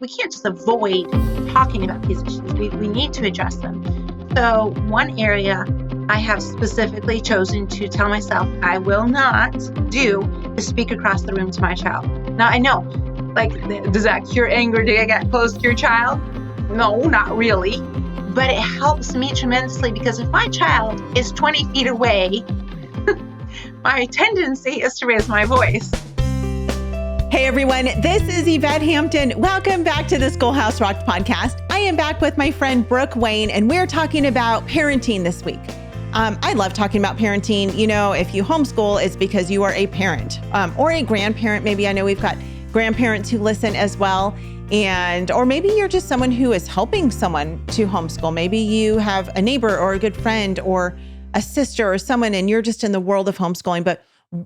we can't just avoid talking about these issues. We need to address them. So one area I have specifically chosen to tell myself I will not do is speak across the room to my child. Now I know, like, does that cure anger to get close to your child? No, not really. But it helps me tremendously because if my child is 20 feet away, my tendency is to raise my voice. Hey everyone, this is Yvette Hampton. Welcome back to the Schoolhouse Rocked podcast. I am back with my friend Brook Wayne, and we're talking about parenting this week. I love talking about parenting. You know, if you homeschool, it's because you are a parent or a grandparent. Maybe I know we've got grandparents who listen as well. Or maybe you're just someone who is helping someone to homeschool. Maybe you have a neighbor or a good friend or a sister or someone, and you're just in the world of homeschooling. But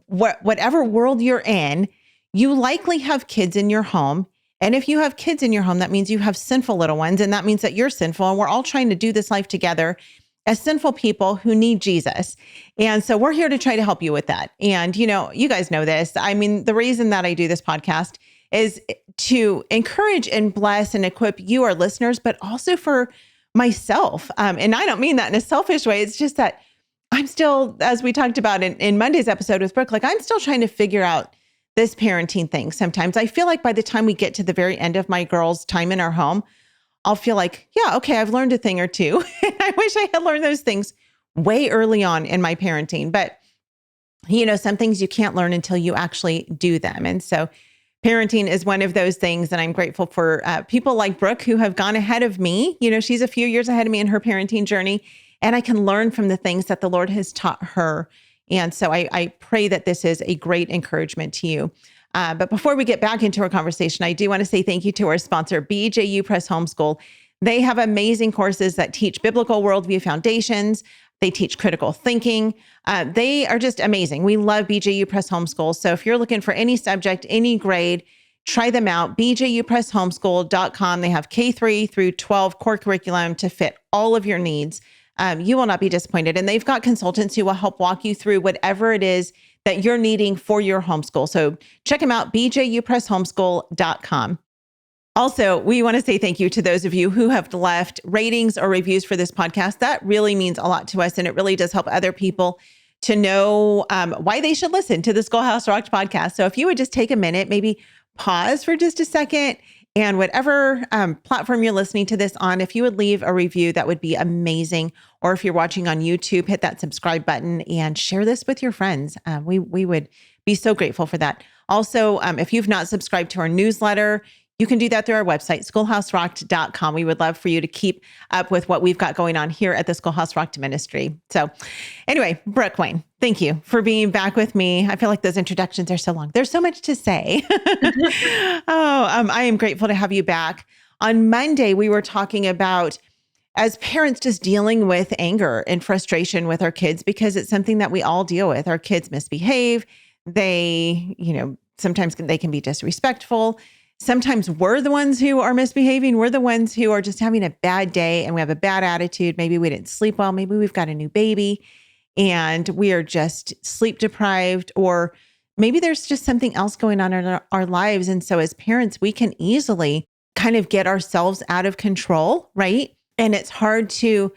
whatever world you're in, you likely have kids in your home. And if you have kids in your home, that means you have sinful little ones. And that means that you're sinful. And we're all trying to do this life together as sinful people who need Jesus. And so we're here to try to help you with that. And, you know, you guys know this. I mean, the reason that I do this podcast is to encourage and bless and equip you, our listeners, but also for myself. And I don't mean that in a selfish way. It's just that I'm still, as we talked about in Monday's episode with Brook, like I'm still trying to figure out this parenting thing. Sometimes I feel like by the time we get to the very end of my girls' time in our home, I'll feel like, yeah, okay, I've learned a thing or two. I wish I had learned those things way early on in my parenting. But, you know, some things you can't learn until you actually do them. And so parenting is one of those things. And I'm grateful for people like Brook who have gone ahead of me. You know, she's a few years ahead of me in her parenting journey, and I can learn from the things that the Lord has taught her. And so I pray that this is a great encouragement to you. But before we get back into our conversation, I do want to say thank you to our sponsor, BJU Press Homeschool. They have amazing courses that teach biblical worldview foundations. They teach critical thinking. They are just amazing. We love BJU Press Homeschool. So if you're looking for any subject, any grade, try them out. BJUPressHomeschool.com. They have K3 through 12 core curriculum to fit all of your needs. You will not be disappointed. And they've got consultants who will help walk you through whatever it is that you're needing for your homeschool. So check them out, bjupresshomeschool.com. Also, we want to say thank you to those of you who have left ratings or reviews for this podcast. That really means a lot to us, and it really does help other people to know why they should listen to the Schoolhouse Rocked podcast. So if you would just take a minute, maybe pause for just a second, and whatever platform you're listening to this on, if you would leave a review, that would be amazing. Or if you're watching on YouTube, hit that subscribe button and share this with your friends. We would be so grateful for that. Also, if you've not subscribed to our newsletter, you can do that through our website, schoolhouserocked.com. We would love for you to keep up with what we've got going on here at the Schoolhouse Rocked Ministry. So anyway, Brook Wayne, thank you for being back with me. I feel like those introductions are so long. There's so much to say. I am grateful to have you back. On Monday, we were talking about, as parents, just dealing with anger and frustration with our kids, because it's something that we all deal with. Our kids misbehave. They, you know, sometimes they can be disrespectful. Sometimes we're the ones who are misbehaving. We're the ones who are just having a bad day and we have a bad attitude. Maybe we didn't sleep well. Maybe we've got a new baby and we are just sleep deprived, or maybe there's just something else going on in our lives. And so as parents, we can easily kind of get ourselves out of control, right? And it's hard to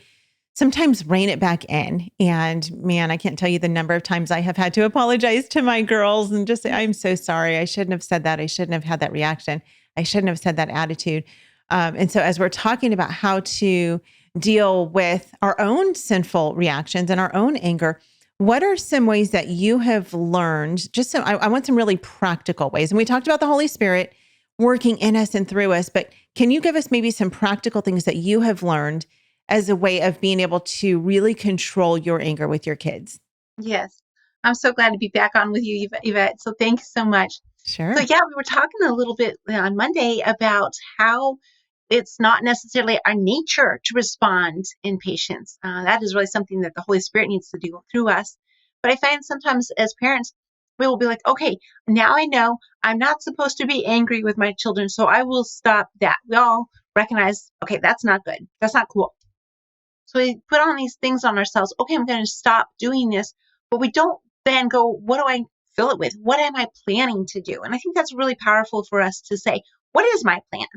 sometimes rein it back in. And man, I can't tell you the number of times I have had to apologize to my girls and just say, I'm so sorry. I shouldn't have said that. I shouldn't have had that reaction. I shouldn't have said that attitude. And so as we're talking about how to deal with our own sinful reactions and our own anger, what are some ways that you have learned? I want some really practical ways. And we talked about the Holy Spirit working in us and through us, but can you give us maybe some practical things that you have learned as a way of being able to really control your anger with your kids? Yes. I'm so glad to be back on with you, Yvette. So thank you so much. Sure. So yeah, we were talking a little bit on Monday about how it's not necessarily our nature to respond in patience. That is really something that the Holy Spirit needs to do through us. But I find sometimes as parents, we will be like, okay, now I know I'm not supposed to be angry with my children, so I will stop that. We all recognize, okay, that's not good. That's not cool. So we put on these things on ourselves. Okay, I'm going to stop doing this. But we don't then go, what do I fill it with? What am I planning to do? And I think that's really powerful for us to say, what is my plan?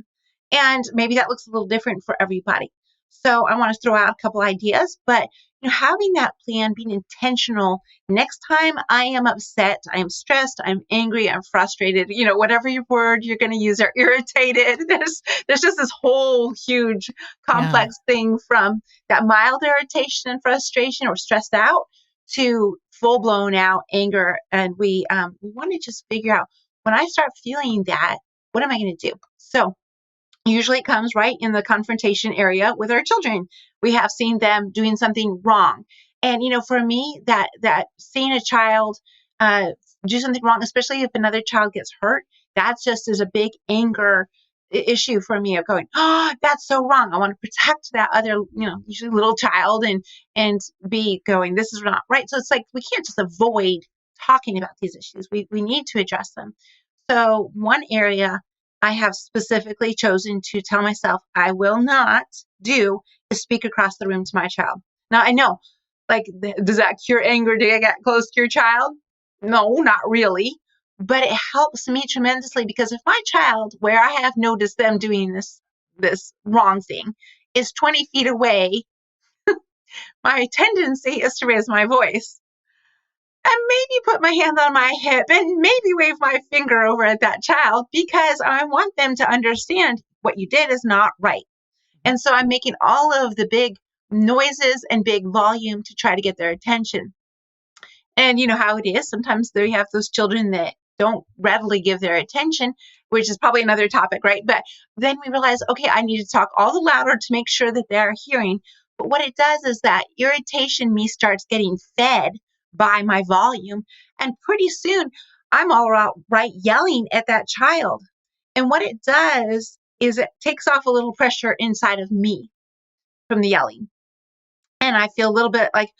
And maybe that looks a little different for everybody. So I want to throw out a couple ideas, but having that plan, being intentional. Next time I am upset, I am stressed, I'm angry, I'm frustrated, whatever your word you're going to use, or irritated. There's just this whole huge complex thing from that mild irritation and frustration or stressed out to full blown out anger. And we want to just figure out, when I start feeling that, what am I going to do? So usually it comes right in the confrontation area with our children. We have seen them doing something wrong. And, for me, that seeing a child do something wrong, especially if another child gets hurt, that's just is a big anger issue for me of going, oh, that's so wrong. I want to protect that other, usually little child and be going, this is not right. So it's like, we can't just avoid talking about these issues. We need to address them. So one area I have specifically chosen to tell myself I will not do is speak across the room to my child. Now, I know, does that cure anger? Do you get close to your child? No, not really. But it helps me tremendously, because if my child, where I have noticed them doing this wrong thing, is 20 feet away, my tendency is to raise my voice and maybe put my hand on my hip and maybe wave my finger over at that child, because I want them to understand what you did is not right. And so I'm making all of the big noises and big volume to try to get their attention. And you know how it is. Sometimes they have those children that don't readily give their attention, which is probably another topic, right? But then we realize, okay, I need to talk all the louder to make sure that they're hearing. But what it does is that irritation me starts getting fed by my volume. And pretty soon I'm all right yelling at that child. And what it does is it takes off a little pressure inside of me from the yelling. And I feel a little bit like,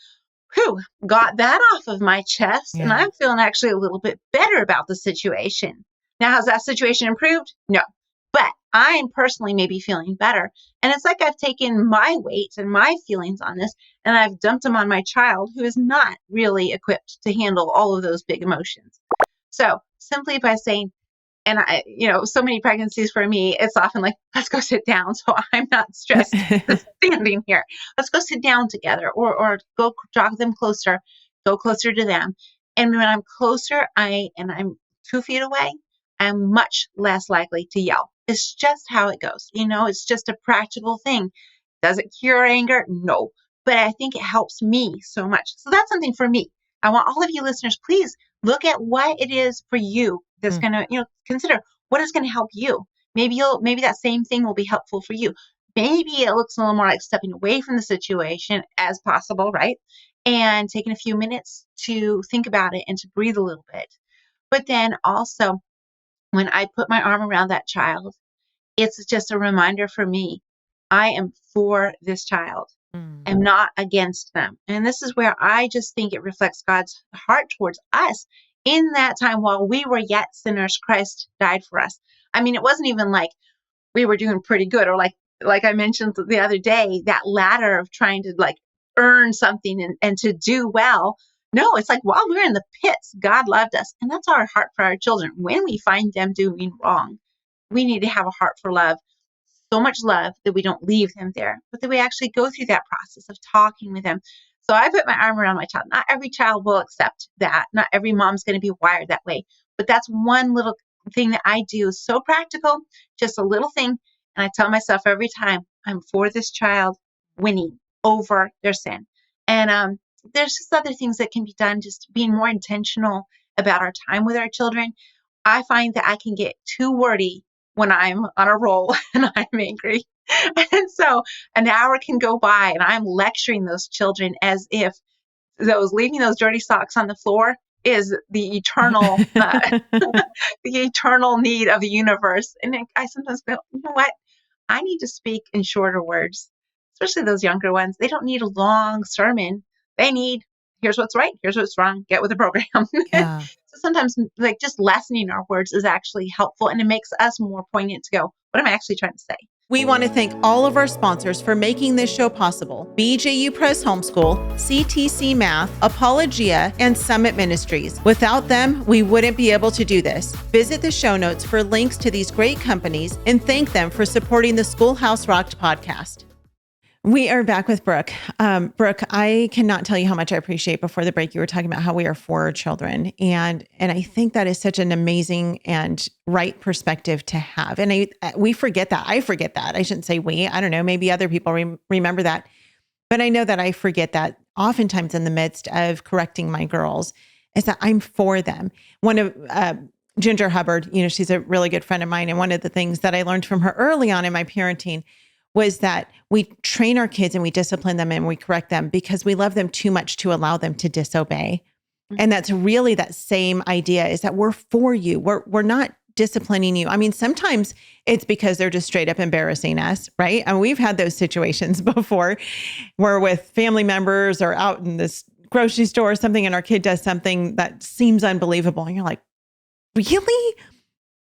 whew, got that off of my chest. Yeah. And I'm feeling actually a little bit better about the situation. Now, has that situation improved? No. But I'm personally maybe feeling better. And it's like I've taken my weight and my feelings on this, and I've dumped them on my child, who is not really equipped to handle all of those big emotions. So simply by saying, and so many pregnancies for me, it's often like, let's go sit down so I'm not stressed standing here. Let's go sit down together, or go jog them closer, go closer to them. And when I'm closer, I'm 2 feet away, I'm much less likely to yell. It's just how it goes. It's just a practical thing. Does it cure anger? No. But I think it helps me so much. So that's something for me. I want all of you listeners, please look at what it is for you that's going to, consider what is going to help you. Maybe that same thing will be helpful for you. Maybe it looks a little more like stepping away from the situation as possible, right? And taking a few minutes to think about it and to breathe a little bit. But then also, when I put my arm around that child, it's just a reminder for me, I am for this child. I'm not against them. And this is where I just think it reflects God's heart towards us. In that time, while we were yet sinners, Christ died for us. I mean, it wasn't even like we were doing pretty good, or like I mentioned the other day, that ladder of trying to earn something and to do well. No, it's like while we're in the pits, God loved us. And that's our heart for our children. When we find them doing wrong, we need to have a heart for love. So much love that we don't leave them there, but that we actually go through that process of talking with them. So I put my arm around my child. Not every child will accept that. Not every mom's going to be wired that way. But that's one little thing that I do. So practical, just a little thing. And I tell myself every time, I'm for this child winning over their sin. And there's just other things that can be done, just being more intentional about our time with our children. I find that I can get too wordy when I'm on a roll and I'm angry. And so an hour can go by and I'm lecturing those children as if leaving those dirty socks on the floor is the eternal, the eternal need of the universe. And I sometimes go, you know what? I need to speak in shorter words, especially those younger ones. They don't need a long sermon. They need, here's what's right, here's what's wrong, get with the program. Yeah. So sometimes just lessening our words is actually helpful, and it makes us more poignant to go, what am I actually trying to say? We want to thank all of our sponsors for making this show possible: BJU Press Homeschool, CTC Math, Apologia, and Summit Ministries. Without them, we wouldn't be able to do this. Visit the show notes for links to these great companies and thank them for supporting the Schoolhouse Rocked podcast. We are back with Brook. Brook, I cannot tell you how much I appreciate. Before the break, you were talking about how we are for our children. And I think that is such an amazing and right perspective to have. And we forget that. I forget that. I shouldn't say we. I don't know. Maybe other people remember that. But I know that I forget that oftentimes in the midst of correcting my girls is that I'm for them. One of Ginger Hubbard, she's a really good friend of mine. And one of the things that I learned from her early on in my parenting was that we train our kids and we discipline them and we correct them because we love them too much to allow them to disobey. And that's really that same idea, is that we're for you. We're not disciplining you. I mean, sometimes it's because they're just straight up embarrassing us, right? And we've had those situations before where with family members or out in this grocery store or something, and our kid does something that seems unbelievable. And you're like, really?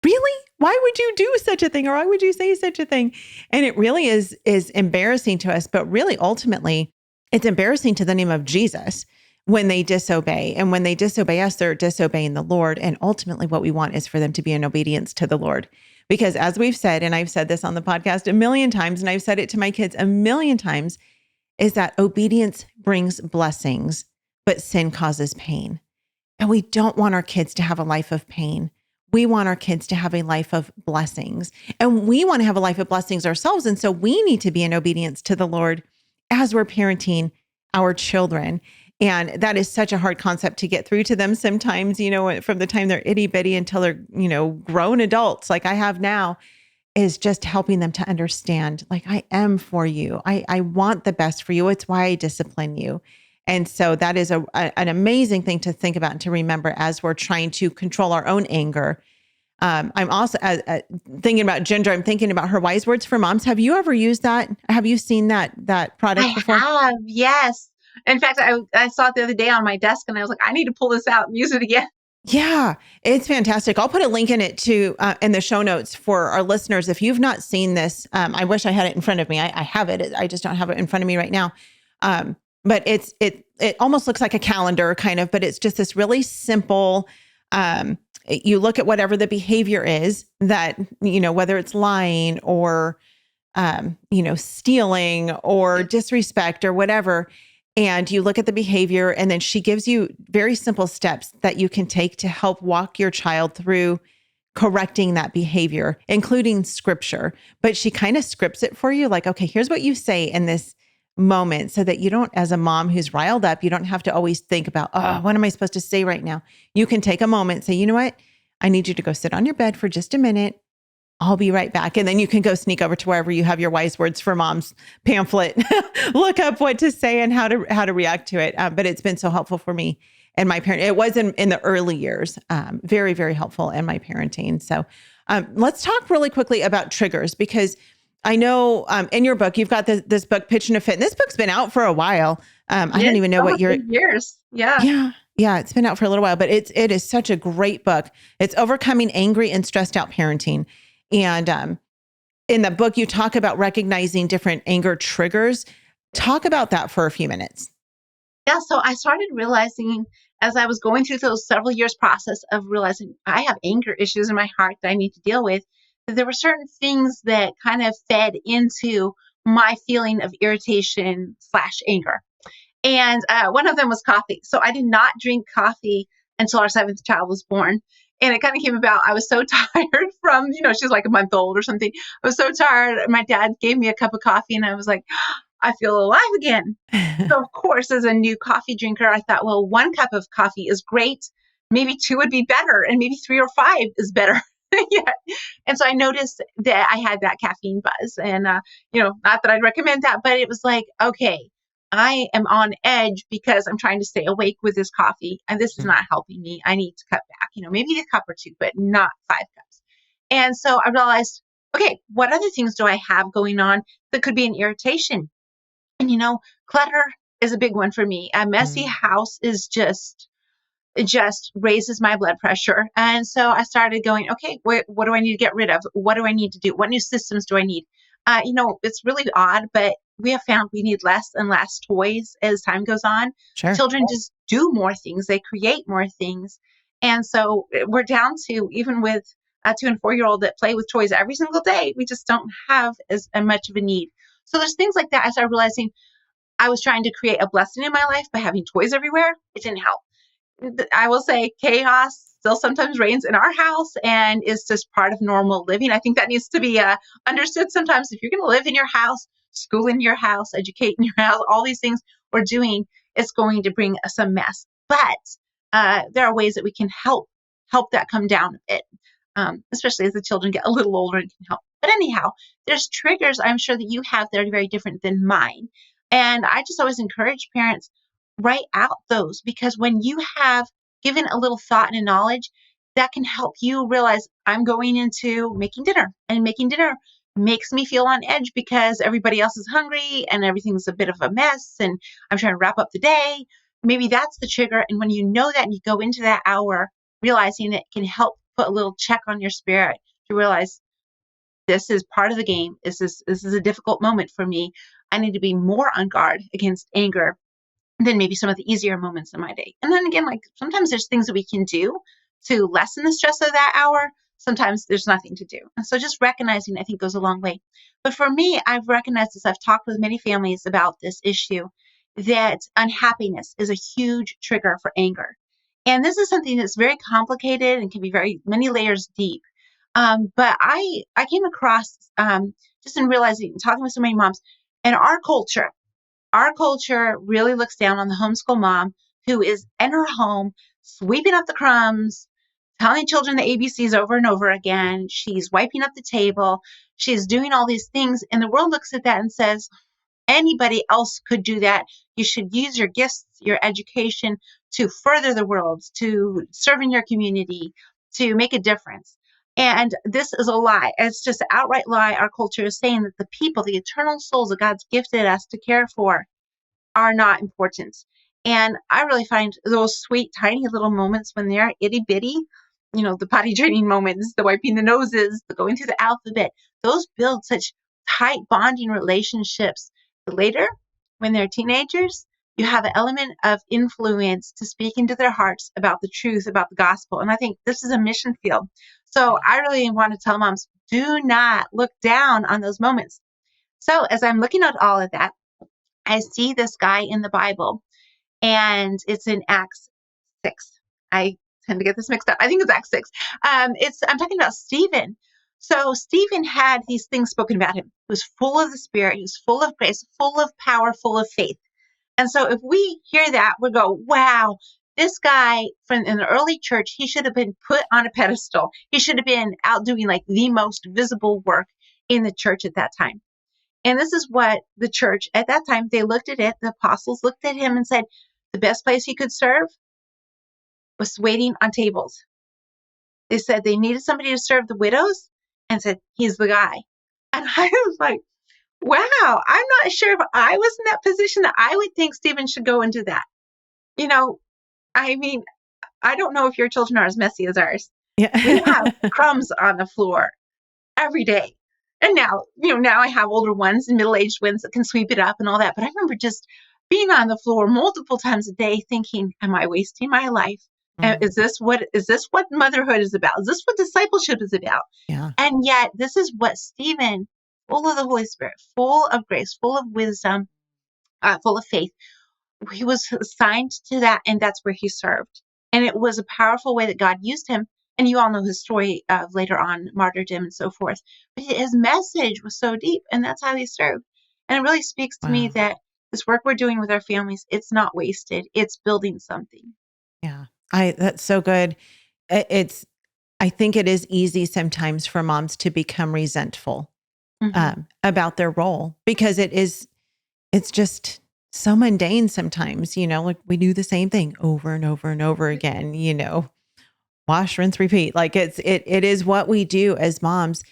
Really? Why would you do such a thing? Or why would you say such a thing? And it really is embarrassing to us, but really ultimately it's embarrassing to the name of Jesus when they disobey. And when they disobey us, they're disobeying the Lord. And ultimately what we want is for them to be in obedience to the Lord. Because as we've said, and I've said this on the podcast a million times, and I've said it to my kids a million times, is that obedience brings blessings, but sin causes pain. And we don't want our kids to have a life of pain. We want our kids to have a life of blessings, and we want to have a life of blessings ourselves. And so we need to be in obedience to the Lord as we're parenting our children. And that is such a hard concept to get through to them sometimes, from the time they're itty bitty until they're, grown adults like I have now, is just helping them to understand, like, I am for you. I want the best for you. It's why I discipline you. And so that is an amazing thing to think about and to remember as we're trying to control our own anger. I'm also thinking about Ginger. I'm thinking about her Wise Words for Moms. Have you ever used that? Have you seen that product before? I have, yes. In fact, I saw it the other day on my desk and I was like, I need to pull this out and use it again. Yeah, it's fantastic. I'll put a link in it too, in the show notes for our listeners. If you've not seen this, I wish I had it in front of me. I have it. I just don't have it in front of me right now. But it almost looks like a calendar kind of, but it's just this really simple, you look at whatever the behavior is that, whether it's lying or, stealing or disrespect or whatever. And you look at the behavior, and then she gives you very simple steps that you can take to help walk your child through correcting that behavior, including scripture. But she kind of scripts it for you, like, okay, here's what you say in this moment, so that you don't, as a mom who's riled up, you don't have to always think about, oh, what am I supposed to say right now? You can take a moment, say, you know what? I need you to go sit on your bed for just a minute. I'll be right back. And then you can go sneak over to wherever you have your Wise Words for Moms pamphlet, look up what to say and how to react to it. But it's been so helpful for me and my parent. It was in the early years, very, very helpful in my parenting. So let's talk really quickly about triggers, because I know in your book, you've got this book, Pitch and a Fit. And this book's been out for a while. I don't even know what years. Yeah. Yeah. Yeah. It's been out for a little while, but it is such a great book. It's Overcoming Angry and Stressed Out Parenting. And in the book, you talk about recognizing different anger triggers. Talk about that for a few minutes. Yeah. So I started realizing, as I was going through those several years process of realizing I have anger issues in my heart that I need to deal with, that there were certain things that kind of fed into my feeling of irritation/anger. And one of them was coffee. So I did not drink coffee until our seventh child was born. And it kind of came about, I was so tired from, she's like a month old or something. I was so tired. My dad gave me a cup of coffee and I was like, I feel alive again. So of course, as a new coffee drinker, I thought, well, 1 cup of coffee is great. Maybe 2 would be better. And maybe 3 or 5 is better. Yeah. And so I noticed that I had that caffeine buzz, and, not that I'd recommend that, but it was like, okay, I am on edge because I'm trying to stay awake with this coffee, and this is not helping me. I need to cut back, maybe a cup or 2, but not 5 cups. And so I realized, okay, what other things do I have going on that could be an irritation? And, clutter is a big one for me. A messy house is it just raises my blood pressure. And so I started going, okay, what do I need to get rid of? What do I need to do? What new systems do I need? It's really odd, but we have found we need less and less toys as time goes on. Sure. Children just do more things, they create more things. And so we're down to, even with a 2 and 4 year old that play with toys every single day, we just don't have as much of a need. So there's things like that. I started realizing I was trying to create a blessing in my life by having toys everywhere. It didn't help. I will say chaos still sometimes reigns in our house and is just part of normal living. I think that needs to be understood sometimes. If you're going to live in your house, school in your house, educate in your house, all these things we're doing, it's going to bring us a mess. But there are ways that we can help that come down a bit, especially as the children get a little older and can help. But anyhow, there's triggers I'm sure that you have that are very different than mine. And I just always encourage parents, write out those, because when you have given a little thought and a knowledge, that can help you realize I'm going into making dinner, and making dinner makes me feel on edge because everybody else is hungry and everything's a bit of a mess and I'm trying to wrap up the day. Maybe that's the trigger. And when you know that and you go into that hour realizing it can help put a little check on your spirit to realize this is part of the game. This is a difficult moment for me. I need to be more on guard against anger than maybe some of the easier moments in my day. And then again, like sometimes there's things that we can do to lessen the stress of that hour. Sometimes there's nothing to do. And so just recognizing, I think, goes a long way. But for me, I've recognized as I've talked with many families about this issue, that unhappiness is a huge trigger for anger. And this is something that's very complicated and can be very many layers deep. But I came across just in realizing, talking with so many moms, in our culture really looks down on the homeschool mom who is in her home, sweeping up the crumbs, telling children the ABCs over and over again. She's wiping up the table. She's doing all these things. And the world looks at that and says, anybody else could do that. You should use your gifts, your education to further the world, to serve in your community, to make a difference. And this is a lie. It's just an outright lie. Our culture is saying that the people, the eternal souls that God's gifted us to care for, are not important. And I really find those sweet, tiny little moments when they're itty bitty, the potty training moments, the wiping the noses, the going through the alphabet, those build such tight bonding relationships. But later, when they're teenagers, you have an element of influence to speak into their hearts about the truth, about the gospel. And I think this is a mission field. So I really want to tell moms, do not look down on those moments. So as I'm looking at all of that, I see this guy in the Bible, and it's in Acts 6. I tend to get this mixed up. I think it's Acts 6. I'm talking about Stephen. So Stephen had these things spoken about him. He was full of the Spirit. He was full of grace, full of power, full of faith. And so if we hear that, we go, wow, this guy from in the early church, he should have been put on a pedestal. He should have been out doing like the most visible work in the church at that time. And this is what the church at that time, they looked at it, the apostles looked at him and said, the best place he could serve was waiting on tables. They said they needed somebody to serve the widows, and said, he's the guy. And I was like, wow, I'm not sure if I was in that position that I would think Stephen should go into that. I mean, I don't know if your children are as messy as ours. Yeah. We have crumbs on the floor every day. And now I have older ones and middle-aged ones that can sweep it up and all that. But I remember just being on the floor multiple times a day thinking, am I wasting my life? Mm. Is this what motherhood is about? Is this what discipleship is about? Yeah. And yet this is what Stephen, full of the Holy Spirit, full of grace, full of wisdom, full of faith, he was assigned to that, and that's where he served. And it was a powerful way that God used him. And you all know his story of later on martyrdom and so forth. But his message was so deep, and that's how he served. And it really speaks to me Wow. that this work we're doing with our families, it's not wasted. It's building something. Yeah. That's so good. I think it is easy sometimes for moms to become resentful Mm-hmm. about their role, because it's just so mundane sometimes, like we do the same thing over and over and over again, wash, rinse, repeat. Like it is what we do as moms.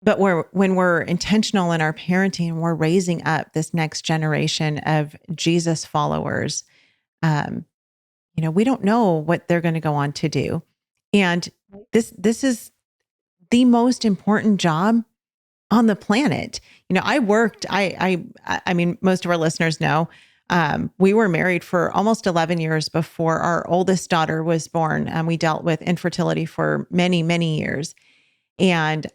But when we're intentional in our parenting, we're raising up this next generation of Jesus followers. We don't know what they're going to go on to do. And this is the most important job on the planet. I worked, I mean, most of our listeners know, we were married for almost 11 years before our oldest daughter was born. We dealt with infertility for many, many years. And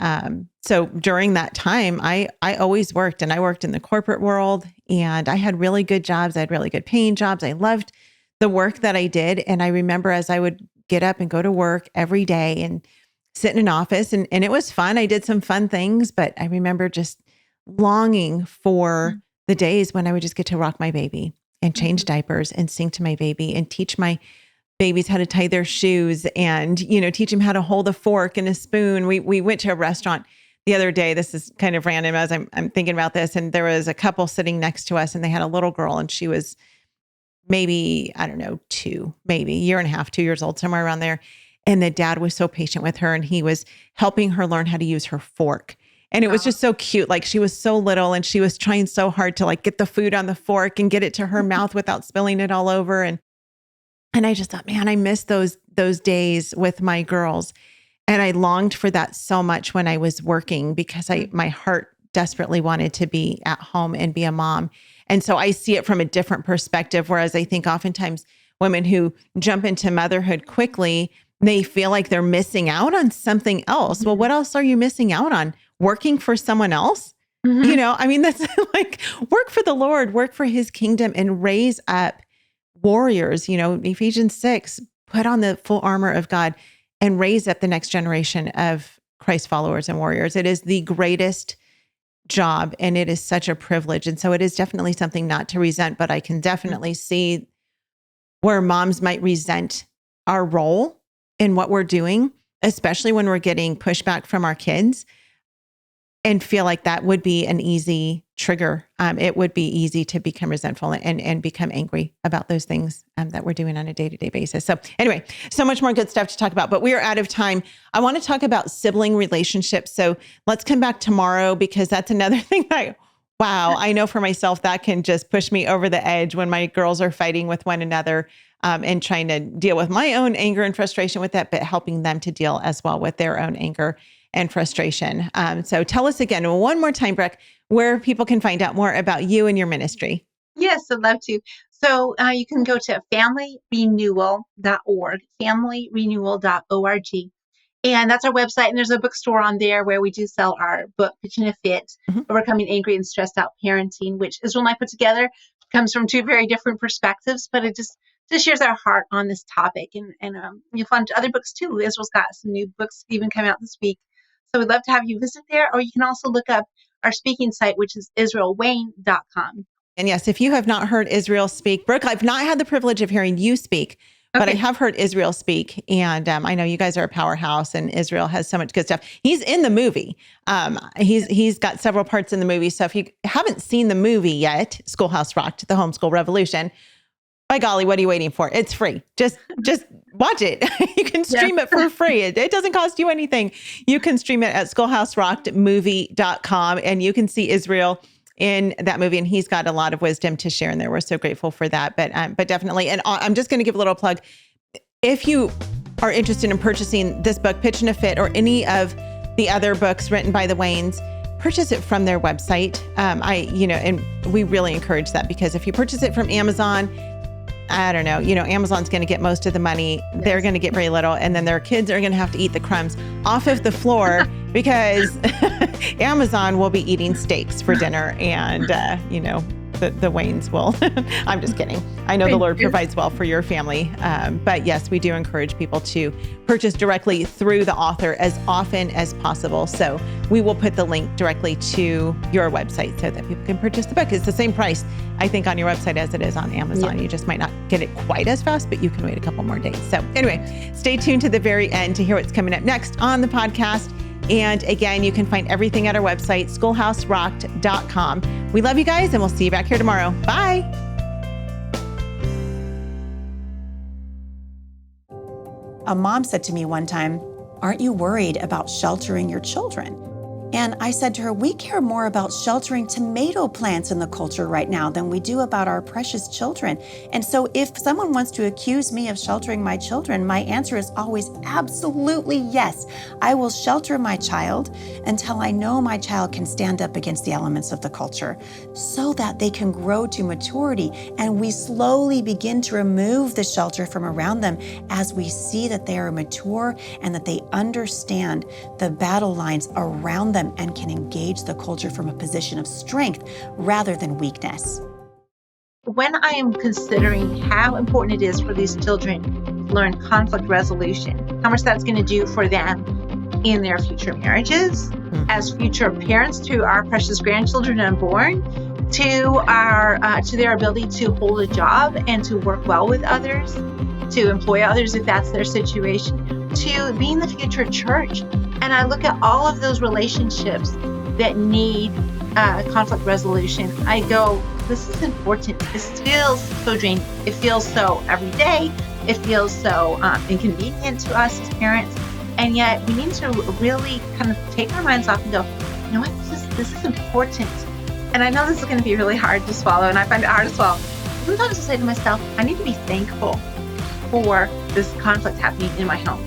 so during that time, I always worked, and I worked in the corporate world, and I had really good jobs. I had really good paying jobs. I loved the work that I did. And I remember as I would get up and go to work every day and sit in an office, and it was fun. I did some fun things, but I remember just longing for the days when I would just get to rock my baby and change diapers and sing to my baby and teach my babies how to tie their shoes and, teach them how to hold a fork and a spoon. We went to a restaurant the other day. This is kind of random as I'm thinking about this. And there was a couple sitting next to us, and they had a little girl, and she was maybe, I don't know, maybe a year and a half, 2 years old, somewhere around there. And the dad was so patient with her, and he was helping her learn how to use her fork. And it was just so cute. Like, she was so little, and she was trying so hard to get the food on the fork and get it to her mouth without spilling it all over. And I just thought, man, I miss those days with my girls. And I longed for that so much when I was working, because my heart desperately wanted to be at home and be a mom. And so I see it from a different perspective. Whereas I think oftentimes women who jump into motherhood quickly, they feel like they're missing out on something else. Well, what else are you missing out on? Working for someone else? I mean, that's work for the Lord, work for his kingdom, and raise up warriors. Ephesians 6, put on the full armor of God and raise up the next generation of Christ followers and warriors. It is the greatest job, and it is such a privilege. And so it is definitely something not to resent, but I can definitely see where moms might resent our role in what we're doing, especially when we're getting pushback from our kids, and feel like that would be an easy trigger. It would be easy to become resentful and become angry about those things that we're doing on a day-to-day basis. So anyway, so much more good stuff to talk about, but we are out of time. I want to talk about sibling relationships. So let's come back tomorrow, because that's another thing I know for myself, that can just push me over the edge when my girls are fighting with one another, and trying to deal with my own anger and frustration with that, but helping them to deal as well with their own anger and frustration. So tell us again, one more time, Brooke, where people can find out more about you and your ministry. Yes, I'd love to. So you can go to familyrenewal.org, familyrenewal.org. And that's our website. And there's a bookstore on there where we do sell our book, Pitching a Fit, Overcoming Angry and Stressed Out Parenting, which Israel and I put together. It comes from two very different perspectives, but it just shares our heart on this topic. And you'll find other books too. Israel's got some new books even come out this week. So we'd love to have you visit there, or you can also look up our speaking site, which is israelwayne.com. And yes, if you have not heard Israel speak, Brooke, I've not had the privilege of hearing you speak, but I have heard Israel speak. And I know you guys are a powerhouse, and Israel has so much good stuff. He's in the movie. He's got several parts in the movie. So if you haven't seen the movie yet, Schoolhouse Rocked, the Homeschool Revolution, by golly, what are you waiting for? It's free. Just watch it. You can stream it for free. It doesn't cost you anything. You can stream it at schoolhouserockedmovie.com, and you can see Israel in that movie. And he's got a lot of wisdom to share in there. We're so grateful for that. But definitely, and I'm just going to give a little plug. If you are interested in purchasing this book, Pitching a Fit, or any of the other books written by the Waynes, purchase it from their website. And we really encourage that, because if you purchase it from Amazon, I don't know, Amazon's going to get most of the money. Yes. They're going to get very little. And then their kids are going to have to eat the crumbs off of the floor because Amazon will be eating steaks for dinner. And, the Waynes will. I'm just kidding. I know the Lord provides well for your family. But yes, we do encourage people to purchase directly through the author as often as possible. So we will put the link directly to your website so that people can purchase the book. It's the same price, I think, on your website as it is on Amazon. You just might not get it quite as fast, but you can wait a couple more days. So anyway, stay tuned to the very end to hear what's coming up next on the podcast. And again, you can find everything at our website, schoolhouserocked.com. We love you guys, and we'll see you back here tomorrow. Bye. A mom said to me one time, "Aren't you worried about sheltering your children?" And I said to her, we care more about sheltering tomato plants in the culture right now than we do about our precious children. And so if someone wants to accuse me of sheltering my children, my answer is always absolutely yes. I will shelter my child until I know my child can stand up against the elements of the culture so that they can grow to maturity. And we slowly begin to remove the shelter from around them as we see that they are mature and that they understand the battle lines around them and can engage the culture from a position of strength rather than weakness. When I am considering how important it is for these children to learn conflict resolution, how much that's going to do for them in their future marriages, as future parents to our precious grandchildren unborn, to their ability to hold a job and to work well with others, to employ others if that's their situation, to being the future church. And I look at all of those relationships that need conflict resolution. I go, this is important. This feels so draining. It feels so everyday. It feels so inconvenient to us as parents. And yet we need to really kind of take our minds off and go, you know what, this is important. And I know this is going to be really hard to swallow, and I find it hard to swallow. Sometimes I say to myself, I need to be thankful for this conflict happening in my home.